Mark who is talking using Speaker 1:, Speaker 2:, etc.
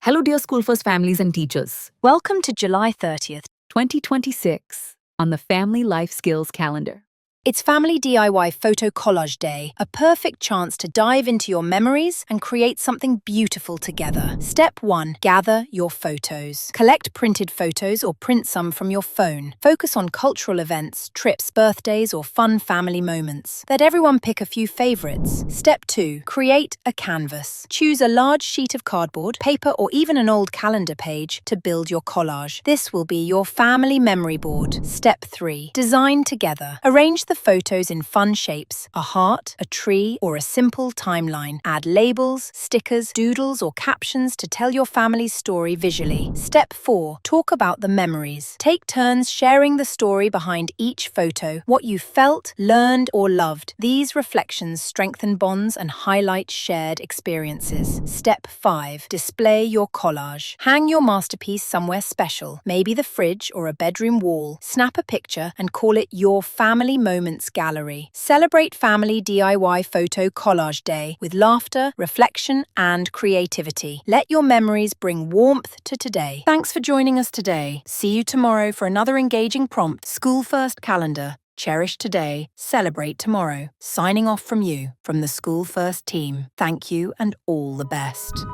Speaker 1: Hello, dear School First families and teachers.
Speaker 2: Welcome to July 30th.
Speaker 1: 2026 on the Family Life Skills calendar.
Speaker 2: It's Family DIY Photo Collage Day, a perfect chance to dive into your memories and create something beautiful together. Step 1. Gather your photos. Collect printed photos or print some from your phone. Focus on cultural events, trips, birthdays, or fun family moments. Let everyone pick a few favorites. Step 2. Create a canvas. Choose a large sheet of cardboard, paper, or even an old calendar page to build your collage. This will be your family memory board. Step 3. Design together. Arrange the photos in fun shapes, a heart, a tree, or a simple timeline. Add labels, stickers, doodles, or captions to tell your family's story visually. Step 4. Talk about the memories. Take turns sharing the story behind each photo, what you felt, learned, or loved. These reflections strengthen bonds and highlight shared experiences. Step 5. Display your collage. Hang your masterpiece somewhere special, maybe the fridge or a bedroom wall. Snap a picture and call it your family moments gallery. Celebrate Family DIY Photo Collage Day with laughter, reflection, and creativity. Let your memories bring warmth to today. Thanks for joining us today. See you tomorrow for another engaging prompt. School First calendar. Cherish today, celebrate tomorrow. Signing off from you, from the School First team. Thank you and all the best.